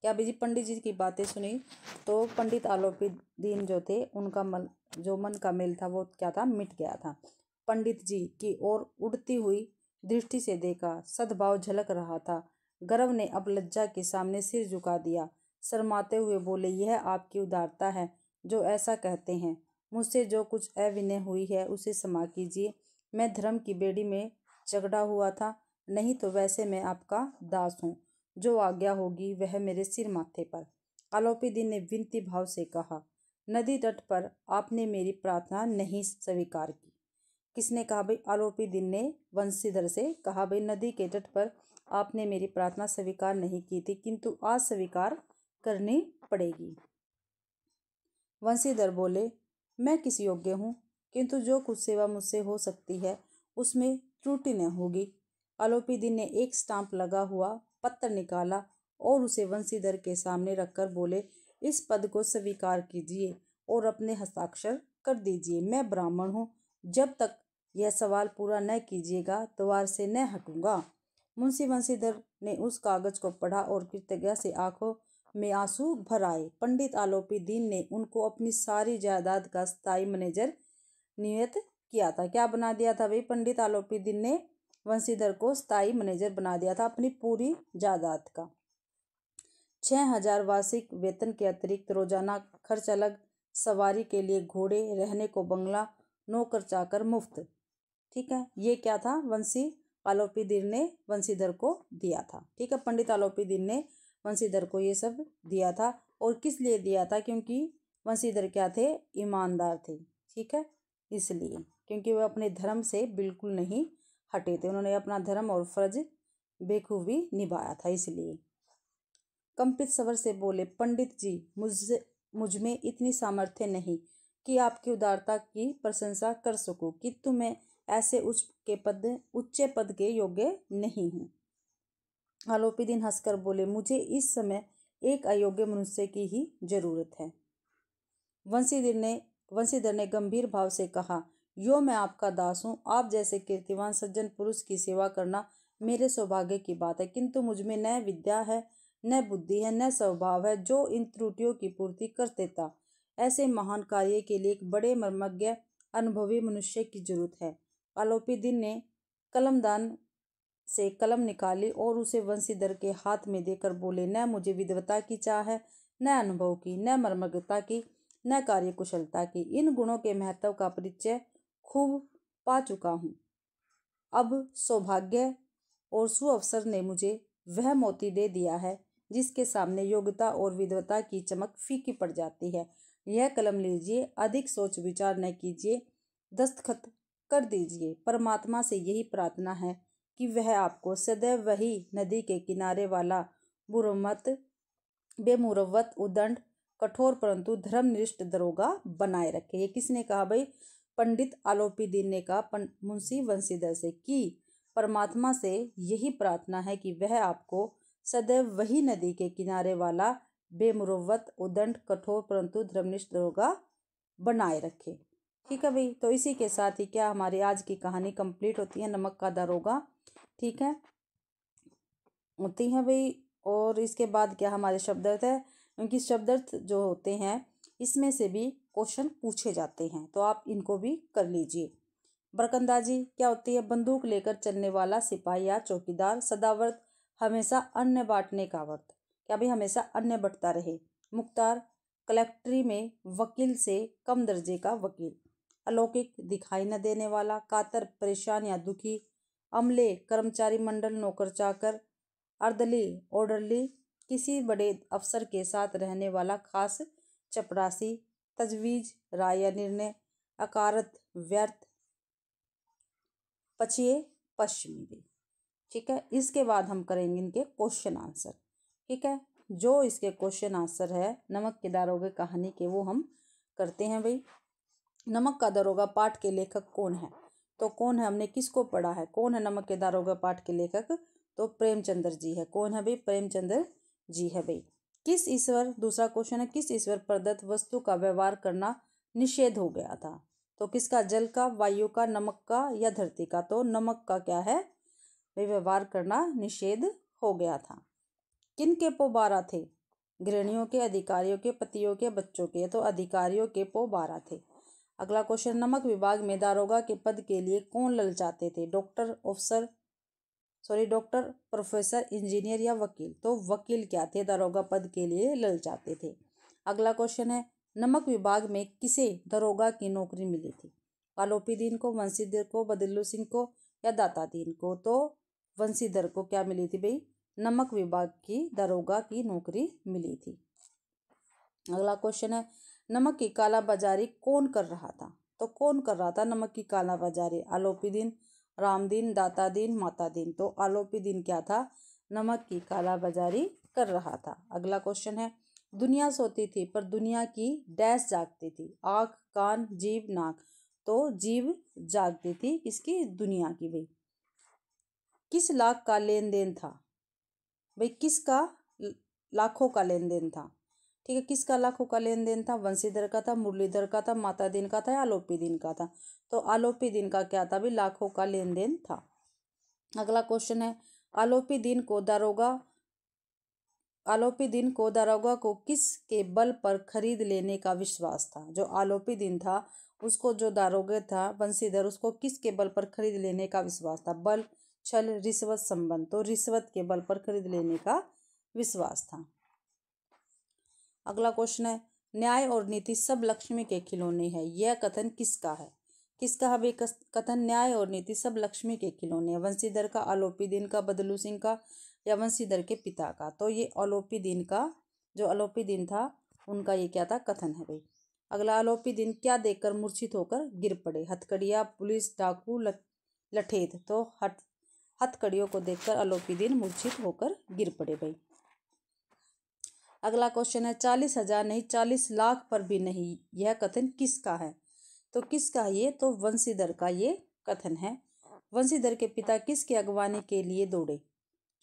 क्या जी? पंडित जी की बातें सुनी तो पंडित आलोपीदीन जो थे, उनका जो मन का मेल था वो क्या था? मिट गया था। पंडित जी की ओर उड़ती हुई दृष्टि से देखा, सद्भाव झलक रहा था। गर्व ने अब लज्जा के सामने सिर झुका दिया। शर्माते हुए बोले, यह आपकी उदारता है जो ऐसा कहते हैं। मुझसे जो कुछ अविनय हुई है उसे क्षमा कीजिए। मैं धर्म की बेड़ी में झगड़ा हुआ था, नहीं तो वैसे मैं आपका दास हूँ। जो आज्ञा होगी वह मेरे सिर माथे पर। आलोपीदीन ने विनती भाव से कहा, नदी तट पर आपने मेरी प्रार्थना नहीं स्वीकार की। किसने कहा भाई? आलोपीदीन ने बंशीधर से कहा, भाई नदी के तट पर आपने मेरी प्रार्थना स्वीकार नहीं की थी, किंतु आज स्वीकार करनी पड़ेगी। बंशीधर बोले, मैं किस योग्य हूँ, किंतु जो कुछ सेवा मुझसे हो सकती है उसमें त्रुटि न होगी। आलोपीदीन ने एक स्टाम्प लगा हुआ पत्र निकाला और उसे बंशीधर के सामने रखकर बोले, इस पद को स्वीकार कीजिए और अपने हस्ताक्षर कर दीजिए। मैं ब्राह्मण हूँ, जब तक यह सवाल पूरा न कीजिएगा द्वार से न हटूंगा। मुंशी बंशीधर ने उस कागज को पढ़ा और कृतज्ञता से आंखों में आंसू भर आए। पंडित आलोपीदीन ने उनको अपनी सारी जायदाद का स्थायी मैनेजर नियुक्त किया था। क्या बना दिया था भाई? पंडित आलोपीदीन ने बंशीधर को स्थायी मैनेजर बना दिया था अपनी पूरी जायदाद का। 6,000 वार्षिक वेतन के अतिरिक्त रोजाना खर्च अलग, सवारी के लिए घोड़े, रहने को बंगला, नौकर चाकर मुफ्त। ठीक है, ये क्या था? बंशी आलोपीदीन ने वंशीधर को दिया था। ठीक है, पंडित आलोपीदीन ने वंशीधर को ये सब दिया था। और किस लिए दिया था? क्योंकि वंशीधर क्या थे? ईमानदार थे। ठीक है, इसलिए क्योंकि वे अपने धर्म से बिल्कुल नहीं हटे थे, उन्होंने अपना धर्म और फर्ज बेखूबी निभाया था। इसलिए कंपित स्वर से बोले, पंडित जी, मुझ में इतनी सामर्थ्य नहीं कि आपकी उदारता की प्रशंसा कर सकूं, किंतु मैं ऐसे उच्च पद के योग्य नहीं हूँ। आलोपीदीन हंसकर बोले, मुझे इस समय एक अयोग्य मनुष्य की ही जरूरत है। वंशीधर ने गंभीर भाव से कहा, यो मैं आपका दास हूँ। आप जैसे कीर्तिवान सज्जन पुरुष की सेवा करना मेरे सौभाग्य की बात है, किंतु मुझ में न विद्या है, न बुद्धि है, न स्वभाव है जो इन त्रुटियों की पूर्ति कर देता। ऐसे महान कार्य के लिए एक बड़े मर्मज्ञ अनुभवी मनुष्य की जरूरत है। आलोपीदीन ने कलमदान से कलम निकाली और उसे वंशीधर के हाथ में देकर बोले, न मुझे विद्वता की चाह है, न अनुभव की, न मर्मज्ञता की, न कार्यकुशलता की। इन गुणों के महत्व का परिचय खूब पा चुका हूँ। अब सौभाग्य और सुअवसर ने मुझे वह मोती दे दिया है जिसके सामने योग्यता और विद्वता की चमक फीकी पड़ जाती है। यह कलम लीजिए, अधिक सोच विचार न कीजिए, दस्तखत कर दीजिए। परमात्मा से यही प्रार्थना है कि वह आपको सदैव वही नदी के किनारे वाला बेमुरव्वत, उदंड, कठोर परंतु धर्मनिष्ठ दरोगा बनाए रखे। ये किसने कहा भाई? पंडित आलोपीदीन ने कहा मुंशी वंशीधर से कि परमात्मा से यही प्रार्थना है कि वह आपको सदैव वही नदी के किनारे वाला बेमुरव्वत, उदंड, कठोर परंतु धर्मनिष्ठ दरोगा बनाए रखे। ठीक है भाई, तो इसी के साथ ही क्या हमारी आज की कहानी कंप्लीट होती है, नमक का दरोगा। ठीक है, होती है भाई। और इसके बाद क्या हमारे शब्दार्थ है, क्योंकि शब्दार्थ जो होते हैं इसमें से भी क्वेश्चन पूछे जाते हैं, तो आप इनको भी कर लीजिए। बरकंदाजी क्या होती है? बंदूक लेकर चलने वाला सिपाही या चौकीदार। सदाव्रत हमेशा अन्न बांटने का व्रत। क्या भाई? हमेशा अन्न बंटता रहे। मुख्तार कलेक्ट्री में वकील से कम दर्जे का वकील। अलौकिक दिखाई न देने वाला। कातर परेशान या दुखी। अमले कर्मचारी मंडल, नौकर चाकर। अर्दली ऑर्डरली किसी बड़े अफसर के साथ रहने वाला खास चपरासी। तजवीज राय या निर्णय। अकारत व्यर्थ। पछिए पश्चिमी। ठीक है, इसके बाद हम करेंगे इनके क्वेश्चन आंसर। ठीक है, जो इसके क्वेश्चन आंसर है नमक के दारोगा कहानी के वो हम करते हैं भाई। नमक का दारोगा पाठ के लेखक कौन है? तो कौन है? हमने किसको पढ़ा है? कौन है नमक के दारोगा पाठ के लेखक? तो प्रेमचंद्र जी है। कौन है भाई? प्रेमचंद्र जी है भाई। किस ईश्वर, दूसरा क्वेश्चन है, किस ईश्वर प्रदत्त वस्तु का व्यवहार करना निषेध हो गया था? तो किसका? जल का, वायु का, नमक का या धरती का? तो नमक का क्या है भाई? व्यवहार करना निषेध हो गया था। किन के पो 12 थे? गृहिणियों के, अधिकारियों के, पतियों के, बच्चों के। तो अधिकारियों के पो 12 थे। अगला क्वेश्चन, नमक विभाग में दारोगा के पद के लिए कौन ललचाते थे? डॉक्टर, डॉक्टर, प्रोफेसर, इंजीनियर या वकील? तो वकील क्या थे? दारोगा पद के लिए ललचाते थे। अगला क्वेश्चन है, नमक विभाग में किसे दरोगा की नौकरी मिली थी? आलोपीदीन को, वंशीधर को, बदिल्लू सिंह को या दातादीन को? तो वंशीधर को क्या मिली थी भाई? नमक विभाग की दरोगा की नौकरी मिली थी। अगला क्वेश्चन है, नमक की कालाबाजारी कौन कर रहा था? तो कौन कर रहा था नमक की कालाबाजारी? आलोपीदीन, रामदीन, दातादीन, मातादीन? तो आलोपीदीन क्या था? नमक की कालाबाजारी कर रहा था। अगला क्वेश्चन है, दुनिया सोती थी पर दुनिया की डैश जागती थी? आँख, कान, जीभ, नाक? तो जीभ जागती थी किसकी? दुनिया की भाई। किस लाख का लेन देन था भाई? किसका लाखों का लेन देन था? ठीक है, किसका लाखों का लेन देन था? वंशीधर का था, मुरलीधर का था, मातादीन का था या आलोपीदीन का था? तो आलोपीदीन का क्या था भाई? लाखों का लेन देन था। अगला क्वेश्चन है, आलोपीदीन को दारोगा को किस के बल पर खरीद लेने का विश्वास था? जो आलोपीदीन था उसको, जो दारोगा था वंशीधर, उसको किसके बल पर खरीद लेने का विश्वास था? बल, छल, रिश्वत, संबंध? तो रिश्वत के बल पर खरीद लेने का विश्वास था। अगला क्वेश्चन है, न्याय और नीति सब लक्ष्मी के खिलौने हैं, यह कथन किसका है? किसका है भाई कथन? न्याय और नीति सब लक्ष्मी के खिलौने हैं। वंशीधर का, आलोपी दीन का, बदलू सिंह का या वंशीधर के पिता का? तो ये आलोपी दीन का, जो आलोपी दीन था उनका ये क्या था? कथन है भाई। अगला, आलोपी दीन क्या देखकर मूर्छित होकर गिर पड़े? हथकड़िया, पुलिस, डाकू, लठेत। तो हथकड़ियों को देखकर आलोपी दीन मूर्छित होकर गिर पड़े भाई। अगला क्वेश्चन है 40,000 नहीं 40 लाख पर भी नहीं, यह कथन किसका है? तो किसका है ये? तो वंशीधर का ये कथन है। वंशीधर के पिता किसकी अगवानी के लिए दौड़े?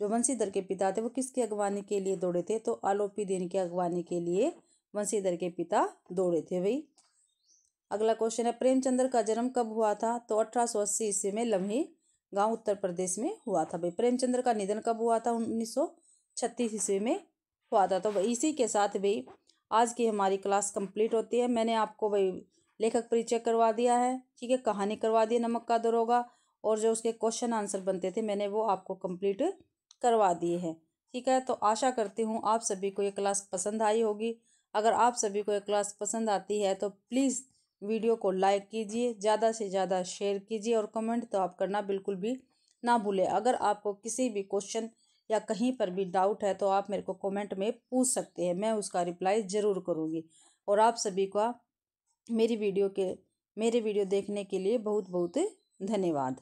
जो वंशीधर के पिता थे वो किसकी अगवानी के लिए दौड़े थे? तो आलोपी दीन की अगवानी के लिए वंशीधर के पिता दौड़े थे भाई। अगला क्वेश्चन है प्रेमचंद्र का जन्म कब हुआ था? तो 1880 ईस्वी में लम्हे गांव उत्तर प्रदेश में हुआ था भाई। प्रेमचंद्र का निधन कब हुआ था? 1936 ईस्वी में हुआ था। तो भाई इसी के साथ भाई आज की हमारी क्लास कंप्लीट होती है। मैंने आपको भाई लेखक परिचय करवा दिया है, ठीक है, कहानी करवा दी नमक का दरोगा, और जो उसके क्वेश्चन आंसर बनते थे मैंने वो आपको कंप्लीट करवा दिए हैं, ठीक है। तो आशा करती हूँ आप सभी को ये क्लास पसंद आई होगी। अगर आप सभी को ये क्लास पसंद आती है तो प्लीज़ वीडियो को लाइक कीजिए, ज़्यादा से ज़्यादा शेयर कीजिए, और कमेंट तो आप करना बिल्कुल भी ना भूलें। अगर आपको किसी भी क्वेश्चन या कहीं पर भी डाउट है तो आप मेरे को कमेंट में पूछ सकते हैं, मैं उसका रिप्लाई ज़रूर करूँगी। और आप सभी का मेरे वीडियो देखने के लिए बहुत बहुत धन्यवाद।